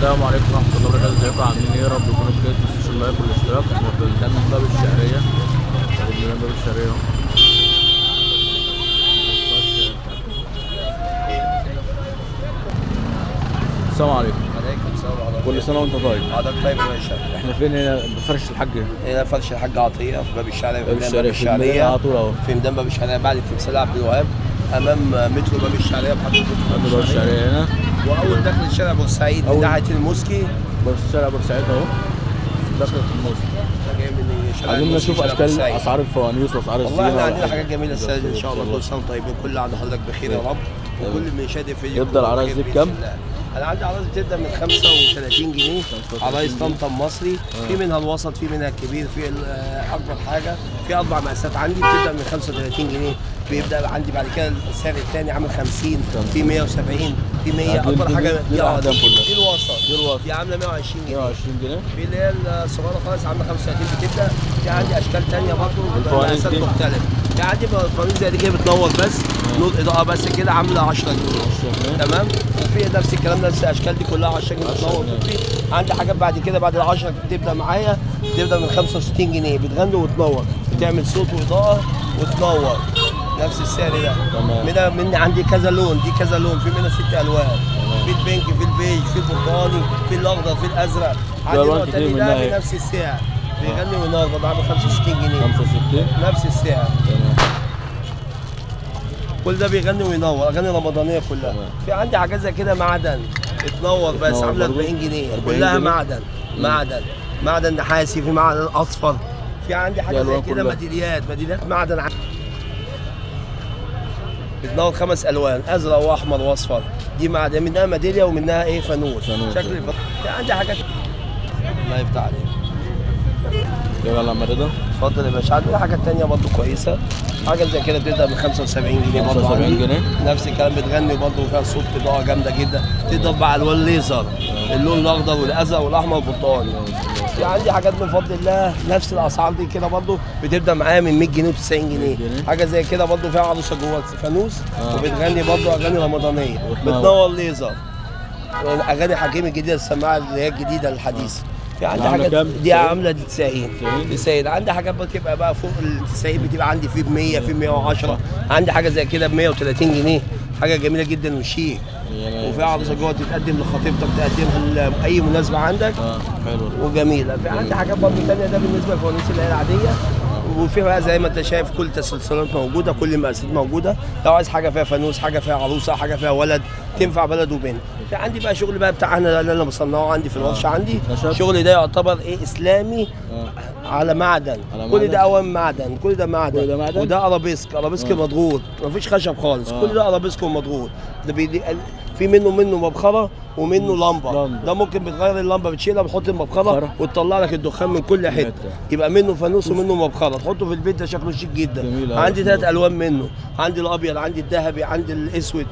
السلام عليكم ورحمة الله وبركاته. ازيكم عاملين ايه؟ يا رب تكونوا بخير. متنسوش اللايك والاشتراك. وبنتكلم من باب الشعرية. من باب الشعرية اهو. السلام عليكم. عليكم السلام ورحمة الله. كل سنة وانت طيب. حضرتك طيب يا باشا. احنا فين هنا؟ فرش الحاج. هنا فرش الحاج عطية في باب الشعرية، في باب الشعرية على طول اهو. في ميدان باب الشعرية بعد تمثال عبد الوهاب، أمام مترو باب الشعرية بحد باب الشعرية هنا. وأول دخل شارع بورسعيد من ناحية الموسكي. شارع بورسعيد اهو. دخلت الموسكي. جاي من شارع عايزين نشوف اشكال اسعار الفوانيس واسعار الزينة. والله احنا عندنا حاجات جميلة السنة دي إن شاء الله. كل سنة طيبين، كل عند حضرتك بخير يا رب، وكل من شادي في يبدأ العرايس دي بكام؟ انا عندي عرايس بتبدا من 35 جنيه. عرايس طمطم مصري، في منها الوسط، في منها الكبير، في اكبر حاجه، في 4 مقاسات عندي بتبدا من 35 جنيه. بيبدا عندي بعد كده السعر الثاني عامل 50، في 170، في 100. اكبر حاجه دي الوسط. دي الوسط دي عامله 120 جنيه. 120 جنيه. في اللي هي الصغيره خالص عامله 35 بتبدا. في عندي اشكال ثانيه برضه الفوانيس مقاسات مختلفه. في عندي فوانيس زي دي كده بتنور بس نور اضاءه بس كده عامله 10 جنيه. تمام. وفي نفس الكلام، نفس الاشكال دي كلها 10 جنيه بتنور. في عندي حاجات بعد كده بعد ال 10 بتبدا معايا، بتبدا من 65 جنيه بتغني وتنور، بتعمل صوت واضاءه وتنور نفس السعر ده. من عندي كذا لون، دي كذا لون، في منها 6 الوان. في البينك، في البيج، في البرتقالي، في الاخضر، في الازرق. عندي نوع تاني ده بنفس السعر بيغني وينور برضه عامل 65 جنيه. 65 نفس السعر. كل ده بيغني وينور، اغاني رمضانيه كلها. في عندي حاجات زي كده معدن بتنور بس عامله 40 جنيه كلها معدن. معدن نحاسي، في معدن اصفر. في عندي حاجه زي كده ميداليات معدن بتنور 5 الوان، ازرق واحمر واصفر. دي معدن، منها ميداليه ومنها ايه فانوس. شكل في عندي حاجات. الله يفتح عليك. يلا يا مريضة. اتفضل يا باشا. عندنا حاجات تانية برضه كويسة. حاجة زي كده بتبدأ من 75 جنيه برضه. 75 جنيه. نفس الكلام بتغني برضه وفيها صوت إضاءة جامدة جدا. تقدر بقى ألوان ليزر، اللون الأخضر والأزرق والأحمر والبرتقالي. في عندي حاجات من فضل الله نفس الأسعار دي كده برضه بتبدأ معايا من 100 جنيه و90 جنيه. حاجة زي كده برضه فيها عروسة جوه فانوس وبتغني برضه أغاني رمضانية. بتنور ليزر. أغاني حكيم الجديدة، السماعة اللي هي الجديدة الحديثة. في عندي حاجات دي عامله دي 90. عندي حاجات بتبقى بقى فوق ال 90 بتبقى عندي في ب 100، في 110. عندي حاجه زي كده ب 130 جنيه. حاجه جميله جدا وشيك. وفي عروسه جوه تتقدم لخطيبتك، تقدمها لاي مناسبه عندك. حلو وجميله. في عندي حاجات برضه ثانيه، ده بالنسبه للفوانيس اللي هي العاديه. وفي بقى زي ما انت شايف كل التسلسلات موجوده، كل المقاسات موجوده. لو عايز حاجه فيها فانوس، حاجه فيها عروسه، حاجه فيها ولد، تنفع بلد وبنت. في عندي بقى شغل بقى بتاعنا اللي انا بصنعه عندي في الورشه عندي. شغل ده يعتبر ايه اسلامي على معدن. كل ده اوام معدن، كل ده معدن. وده ارابيسك مضغوط، مفيش خشب خالص. كل ده ارابيسك ومضغوط. ده في منه مبخره ومنه لمبه. ده ممكن بتغير اللمبه، بتشيلها بتحط المبخره وتطلع لك الدخان من كل حته. يبقى منه فانوس ومنه مبخره، تحطه في البيت. ده شكله شيك جدا. عندي 3 الوان منه، عندي الابيض، عندي الذهبي، عندي الاسود.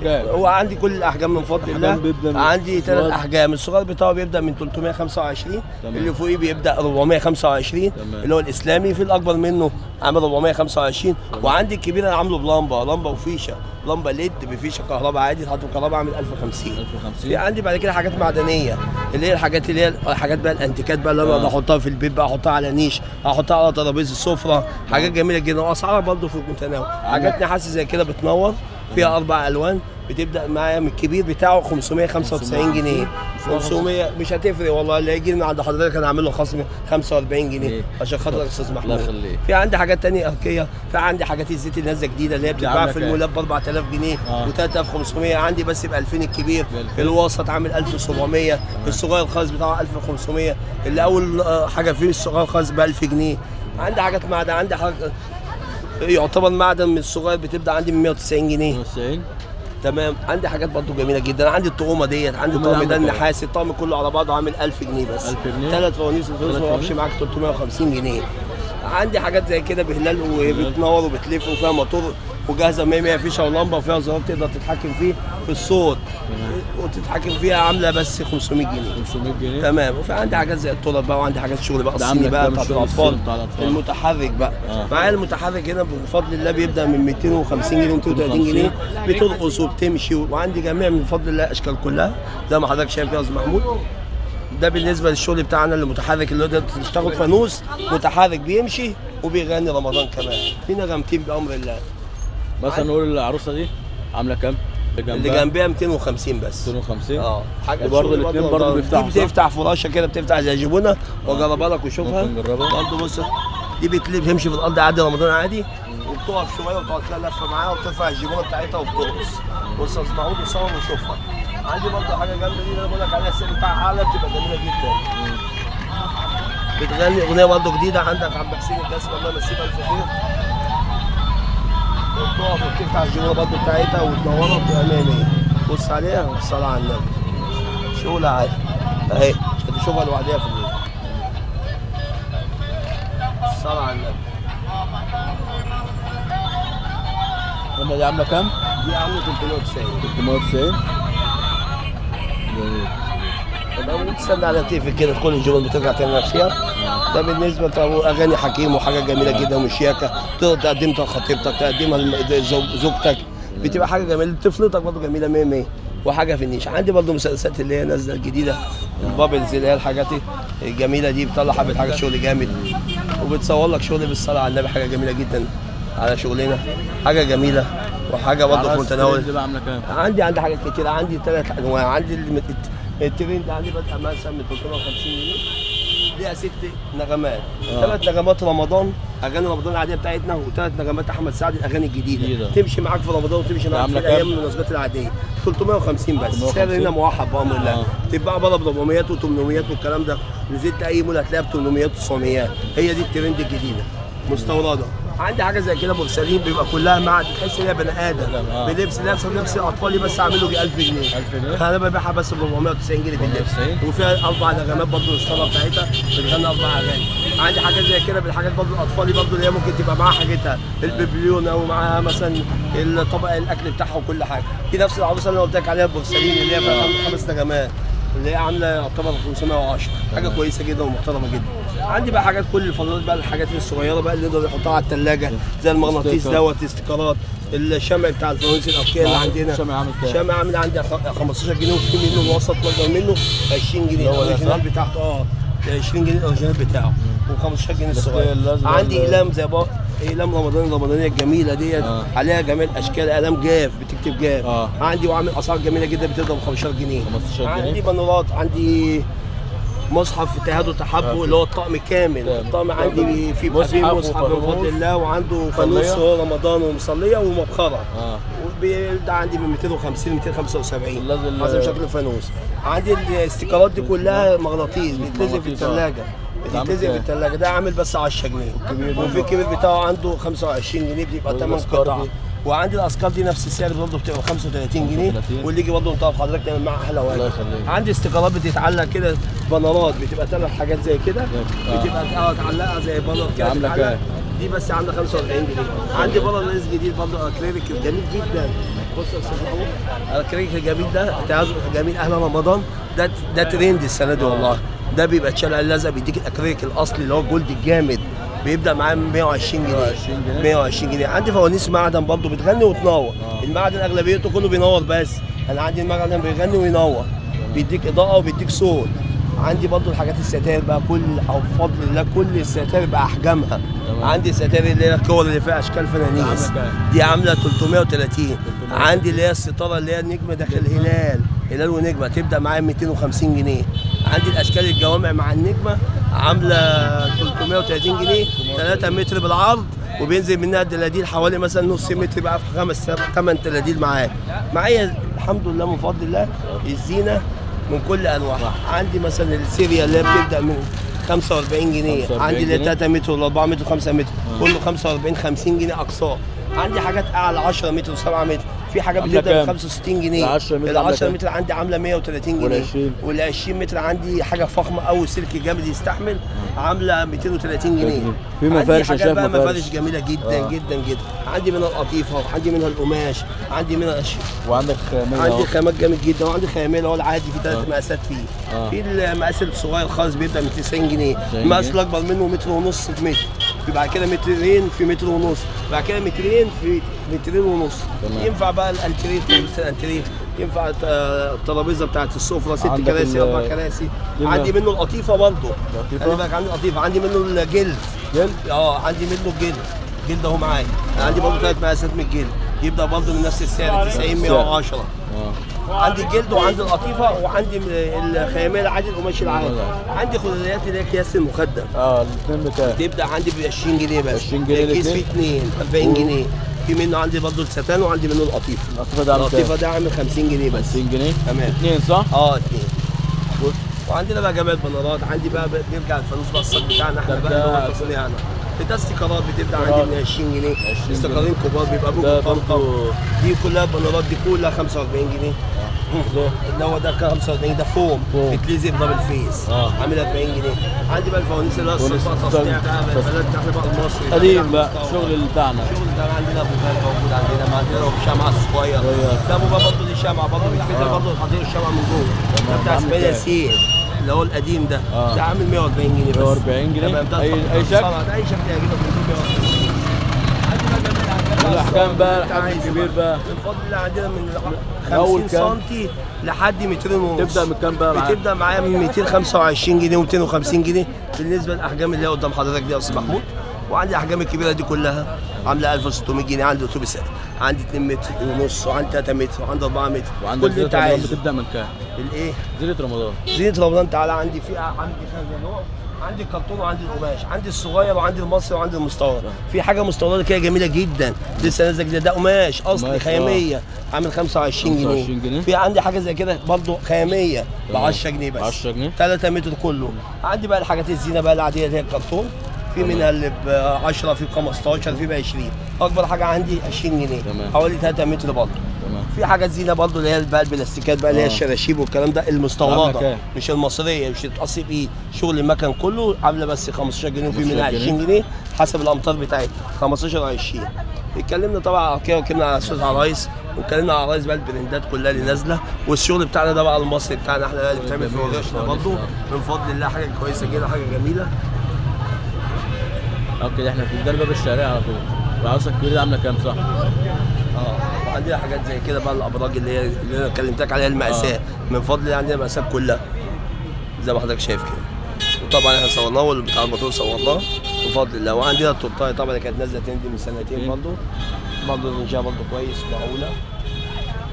هو عندي كل الاحجام من فضل الله. عندي 3 احجام. الصغير بتاعه بيبدا من 325، اللي فوقيه بيبدا 425 اللي هو الاسلامي. في الاكبر منه عامل 425. وعندي الكبير انا عامله بلمبه وفيشه، لمبه ليد بفيشه كهرباء عادي، تحط كهرباء عامل 1050. في عندي بعد كده حاجات معدنيه، اللي هي الحاجات بقى الانتيكات بقى اللي انا بحطها في البيت بقى، احطها على نيش، احطها على ترابيزه السفره. حاجات جميله جدا واسعارها برضه في المتناول. حاجات نحاس زي كده بتنور، فيها 4 الوان. بتبدا معايا من الكبير بتاعه 595 جنيه. 500 مش هتفرق والله. اللي هيجي من عند حضرتك انا هعمل له خصم 45 جنيه عشان خاطر الاستاذ محمود. في عندي حاجات ثانيه اركيه. في عندي حاجات الزيت اللي نازله جديده اللي هي بتتباع في المولات ب 4000 جنيه و3500. عندي بس ب 2000 الكبير. الوسط عامل 1700. الصغير خالص بتاعه 1500. اللي اول حاجه فيه الصغير خالص ب 1000 جنيه. عندي حاجات معدن. عندي حاجه يعتبر معدن من الصغير بتبدا عندي من 190 جنيه. تمام. عندي حاجات برضه جميله جدا. عندي الطقومه ديت، عندي الطقم ده النحاسي، الطقم كله على بعضه عامل 1000 جنيه بس. 1000 جنيه. 3 فوانيس الفلوس ما يقفش معاك 350 جنيه. عندي حاجات زي كده بهلال وبتنور وبتلف وفيها موتور وجاهزه 100 فيشه ولمبه وفيها زرار تقدر تتحكم فيه في الصوت وتتحكم فيها، عامله بس 500 جنيه. 500 جنيه تمام. وفي عندي حاجات زي الطرق بقى، وعندي حاجات شغل بقى ده الصيني عاملة بقى كام بتاعت الشغل الاطفال، الصيني بتاع الأطفال؟ المتحرك بقى. معايا المتحرك هنا بفضل الله بيبدا من 250 جنيه 230 جنيه، بترقص وبتمشي، وعندي جميع من فضل الله الاشكال كلها زي ما حضرتك شايف كده يا استاذ محمود. ده بالنسبه للشغل بتاعنا اللي متحرك، اللي هو تشتغل فانوس متحرك بيمشي وبيغني رمضان كمان، في نغمتين بامر الله. مثلا نقول العروسه دي عامله كام؟ اللي جنبها 250 بس. 250 حاجه برضه الاثنين برضه بيفتحوا، دي بتفتح فراشه كده، بتفتح زي جبونه، واجربها لك وشوفها. ممكن نجربها. برضه بص، دي بتمشي في الارض عادي رمضان عادي، وبتقف شويه وتقعد كده لفه معاها وبترفع الجبونه بتاعتها وبترقص. بص يا استاذ محمود وصور وشوفها. عندي برضه حاجه جامده دي اللي انا بقول لك عليها، السن بتاعها اعلى، بتبقى جميله جدا. بتغني اغنيه برضه جديده عندك عبد حسين الجسم، الله يمسيه بالف خير. وبتقف وبتفتح الجبونه برضه بتاعتها وتنورها وبتبقى 100. بص عليها والصلاه على النبي، شغل عادي اهي، مش هتشوفها لوحدها في البيت. الصلاه على النبي. لما دي عامله كام؟ دي عامله 390. 390 جميل. طب تستنى على تقفل كده، كل الجبل بترجع تاني نفسها. ده بالنسبه لاغاني حكيم وحاجه جميله جدا وشياكه، تقدر تقدمها لخطيبتك، تقدمها لزوجتك، بتبقى حاجه جميله، طفلتك برضه جميله 100 وحاجه في النيش. عندي برضه مسلسلات اللي هي نازله الجديده، البابلز اللي هي الحاجات الجميله دي، بتطلع حبه حاجه شغل جامد، وبتصور لك شغل بالصلاه على النبي، حاجه جميله جدا على شغلنا، حاجه جميله وحاجه برضه في متناول. دي بقى عامله كام؟ عندي حاجات كتير، عندي 3 انواع. عندي الترند عندي بدأ مثلا من 350 جنيه، ليها 6 نغمات، 3 نغمات رمضان، اغاني رمضان العاديه بتاعتنا، و3 نغمات احمد سعد الاغاني الجديده، تمشي معاك في رمضان وتمشي معاك في الايام المناسبات العاديه. 350 بس، السعر هنا موحد بامر الله. تتباع بره ب 400 و800 والكلام ده، نزلت اي مول هتلاقيها ب 800 و900. هي دي الترند الجديده مستورده. عندي حاجه زي كده بورسلين، بيبقى كلها معدن، تحس ان هي بني ادم بلبس لبس اطفالي، بس اعمله ب 1000 جنيه. 1000 جنيه؟ انا ببيعها بس ب 490 جنيه في اللبس، وفيها 4 نغمات برضه الصاله بتاعتها، بتغني 4 اغاني. عندي حاجات زي كده بالحاجات برضه الاطفالي برضه، اللي هي ممكن تبقى معاها حاجتها، البيبليونه ومعاها مثلا الطبق الاكل بتاعها وكل حاجه. في نفس العروسه اللي انا قلت لك عليها البورسلين، اللي هي فيها 5 نغمات، اللي هي عامله يعتبر 510، حاجه كويسه جدا ومحترمه جدا. عندي بقى حاجات كل الفضلات بقى، الحاجات الصغيره بقى اللي يقدر يحطها على الثلاجه، زي المغناطيس دوت، استيكرات، الشمع بتاع الفوانيس الافكار اللي عندنا. الشمع عامل كام؟ الشمع عامل عندي 15 جنيه، وفي منه الوسط واكبر منه 20 جنيه الاوريجينال بتاعته. 20 جنيه الاوريجينال بتاعه، و15 جنيه الصغير. عندي اقلام زي بقى اقلام الرمضانيه الجميله ديت، عليها جميع الاشكال، اقلام جاف بتكتب جاف. عندي وعامل اسعار جميله جدا، بتبدا ب 15 جنيه. عندي بانورات، عندي مصحف اتحاد وتحبه اللي هو الطقم كامل. الطقم عندي فيه مصحف بفضل الله، وعنده فانوس رمضان ومصليه ومبخره. ده عندي من 250 ل 275 حسب شكل الفانوس. عندي الاستيكرات دي كلها مغناطيس، بيتلزق في الثلاجه، بتتلزق في الثلاجه. ده عامل بس 10 جنيه، وفي الكبير بتاعه عنده 25 جنيه، بتبقى 8 قطع. وعندي الاسكار دي نفس السعر برضه، بتبقى 35 جنيه، واللي يجي برضه نطلب حضرتك تعمل معاها احلى واجب. عندي استيكرات بتتعلق كده، بانرات بتبقى 3 حاجات زي كده، بتبقى تعلقها زي بانر كده. عامله كام؟ دي بس عامله 45 جنيه. عندي بانر ليس جديد برضه، اكريليك جميل جدا. بص يا استاذ محمود، الاكريليك الجميل ده جميل اهل رمضان، ده ترند السنه دي والله. ده بيبقى اتشال اللزق، بيديك الاكريليك الاصلي اللي هو الجولد الجامد، بيبدا معاه من 120 جنيه. 120 جنيه. عندي فوانيس معدن برضه بتغني وتنور. المعدن اغلبيته كله بينور، بس انا عندي المعدن بيغني وينور، بيديك اضاءه وبيديك صوت. عندي برضه الحاجات الستاير بقى، او بفضل الله كل الستاير باحجامها. عندي ستاير اللي هي الكور اللي فيها اشكال فنانيس، دي عامله 330. عندي اللي هي الستاره اللي هي النجمه داخل هلال ونجمه، تبدا معايا 250 جنيه. عندي الاشكال الجوامع مع النجمه عامله 330 جنيه، 3 متر بالعرض، وبينزل منها الدلاديل حوالي مثلا نص متر، بقى في 8 دلاديل معايا الحمد لله من فضل الله. الزينه من كل انواعها. عندي مثلا السيريا اللي هي بتبدا من 45 جنيه، عندي اللي 3 متر ولا 4 متر و5 متر، كله 45 50 جنيه اقصاه. عندي حاجات اعلى 10 متر و7 متر في حاجه عاملة بتبدا كام؟ ب 65 جنيه. ال 10 متر ال عاملة 10 كام؟ متر عندي عامله 130 جنيه. وال 20 متر عندي حاجه فخمه قوي، سلك جامد يستحمل، عامله 230 جنيه. في عندي مفارش، حاجات شايف بقى مفارش. مفارش جميله جدا جدا جدا. عندي منها القطيفه، وعندي منها القماش، عندي منها وعندك خامية عندي اهو. خامات جامد جدا، وعندي خامات اللي هو العادي في 3 مقاسات فيه. في المقاس الصغير خالص بيبدا من 90 جنيه، المقاس الاكبر منه متر ونص في متر، في بعد كده مترين في متر ونص، بعد كده مترين في مترين ونص. ينفع بقى الانتريه، ترابيزه الانتريه، ينفع الترابيزه بتاعت السفره 6 كراسي 4 كراسي. عندي منه القطيفه برضه، خلي بالك عندي القطيفه، عندي منه الجلد. عندي منه الجلد، جلد اهو معايا. عندي برضه 3 مقاسات من الجلد، يبدا برضه من نفس السعر 90 110. عندي الجلد وعندي القطيفه وعندي الخياميه العادي، القماش العادي. عندي خلاليات اللي هي اكياس المخدم. الاثنين بكام؟ تبدا عندي ب 20 جنيه بس. 20 جنيه الكيس الاثنين؟ فيه 2 40 جنيه. في منه عندي برضه الستان، وعندي منه القطيفه. القطيفه ده عامل 50 جنيه بس. 50 جنيه؟ تمام. اثنين صح؟ 2. وعندنا بقى جمال بنرات، عندي بقى بنرجع الفانوس بقى الصاج بتاعنا احنا بقى اللي هو تصنيعنا. ده استيكرات بتبدا عندي من 20 جنيه، استيكرين كبار بيبقى بوجه طنطا. دي كلها بنرات، دي كلها 45 جنيه. اللي هو ده 45 ده فوم بتلزق دبل فيس، عامل 40 جنيه. عندي بقى الفوانيس اللي هي التصنيع بقى بلدنا احنا بقى المصري قديم بقى الشغل بتاعنا. الشغل بتاعنا عندنا ابو بال موجود عندنا، عندنا ابو شمعه الصغير ده، ابو بال برضه ليه شمعه برضه بيتفتح برضه، حاطين الشمعه من جوه. ده بتاع اسماعيل ياسين اللي هو القديم ده، ده عامل 140 جنيه بس. 140 جنيه؟ تمام. ده اي شكل؟ اي شكل يعجبك من 140 جنيه. الاحجام بقى، الحجم الكبير بقى الفضل اللي عندنا من أول 50 كام؟ سم لحد مترين ونص. تبدا من كام بقى معاك؟ بتبدا معايا من 225 جنيه و250 جنيه بالنسبه للاحجام اللي هي قدام حضرتك دي يا استاذ محمود. وعندي الاحجام الكبيره دي كلها عامله 1600 جنيه. عندي اتوبيسات، عندي 2 متر ونص، وعندي 3 متر، وعندي 4 متر. وعندك كل اللي انت زينة رمضان عايزه. بتبدا من كام؟ الايه؟ زينة رمضان. زينة رمضان تعالى عندي عندي كذا نوع، عندي الكرتون وعندي القماش، عندي الصغير وعندي المصري وعندي المستورد. في حاجه مستورده كده جميله جدا لسه نازله جديده، ده قماش اصلي خياميه عامل 25 جنيه. في عندي حاجه زي كده برضه خياميه ب 10 جنيه بس. 10 جنيه 3 متر كله. عندي بقى الحاجات الزينه بقى العاديه اللي هي الكرتون، في منها اللي ب 10، في ب 15، في ب 20. اكبر حاجه عندي 20 جنيه، حوالي 3 متر برضه. في حاجات زينه برضه اللي هي بقى البلاستيكات بقى اللي هي الشراشيب والكلام ده، المستورده مش المصريه، مش تتقصي بايد، شغل المكن كله، عامله بس 15 جنيه، وفي منها 20 جنيه حسب الامتار بتاعتها، 15 و 20. اتكلمنا طبعا على كده، واتكلمنا على استاذ عرايس، واتكلمنا على عرايس بقى البراندات كلها اللي نازله، والشغل بتاعنا ده بقى المصري بتاعنا احنا اللي بنعمل في ورشنا برضه من فضل الله، حاجه كويسه جدا، حاجه جميله. اوكي، احنا في الدرب باب الشارع على طول. العروسه الكبيره عامله كام صح؟ وعندنا حاجات زي كده بقى الابراج اللي انا كلمتك عليها، المقاسات من فضل الله عندنا المقاسات كلها زي ما حضرتك شايف كده. وطبعا احنا صورناه، والبتاع الموتور صورناه بفضل الله. وعندنا التورتايه طبعا اللي كانت نازله تندي من سنتين برضه الانشاء برضه كويس ومعقوله.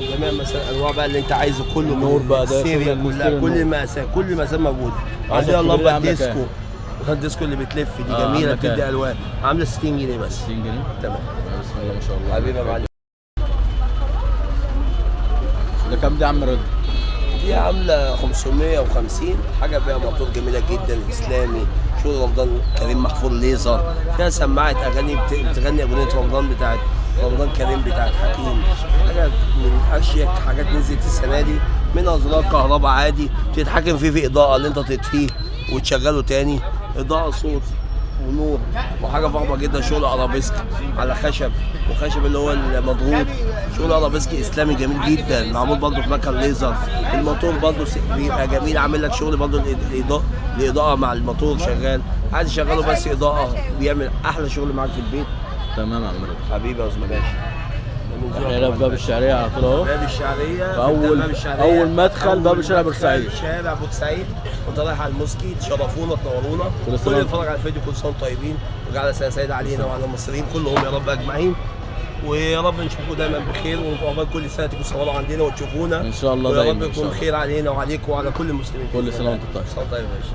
وجميع مثلا انواع بقى اللي انت عايزه كله، النور بقى ده السيريا كلها، كل المقاسات موجوده. عندنا اللمبه الديسكو، الديسكو اللي بتلف دي جميله بتدي الوان، عامله 60 جنيه بس. 60 جنيه تمام. بسم الله ما شاء الله. حبيبي يا معلم. ده كام دي يا عم رضا؟ دي عامله 550 حاجه، فيها موتور جميله جدا اسلامي، شغل رمضان كريم محفوظ ليزر، فيها سماعه اغاني بتغني اغنيه رمضان بتاعت رمضان كريم بتاعت حكيم. حاجه من اشيك حاجات نزلت السنه دي، منها زرار كهرباء عادي بتتحكم فيه، في اضاءه اللي انت تطفيه وتشغله تاني، اضاءه صوت ونور، وحاجه فخمه جدا. شغل ارابيسك على خشب، وخشب اللي هو المضغوط، شغل ارابيسك اسلامي جميل جدا، معمول برضه في مكن ليزر. الموتور برضه بيبقى جميل، عامل لك شغل برضه الاضاءه مع الموتور شغال، عايز تشغله بس اضاءه، بيعمل احلى شغل معاك في البيت. تمام يا عم رضا. حبيبي يا استاذ باشا. احنا في باب الشعريه على طول اهو. باب الشعريه، اول مدخل باب شارع بورسعيد. شارع بورسعيد وانت رايح على الموسكي، تشرفونا تنورونا. كل اللي اتفرج على الفيديو كل سنه طيبين، وجعل سنه سعيده علينا وعلى المصريين كلهم يا رب اجمعين. ويا رب نشوفكم دايما بخير، وعقبال كل سنه تيجوا تصوروا عندنا وتشوفونا ان شاء الله دايما. ويا رب يكون خير علينا وعليكم وعلى كل المسلمين. كل سنه وانتم طيب. سنه طيب يا باشا.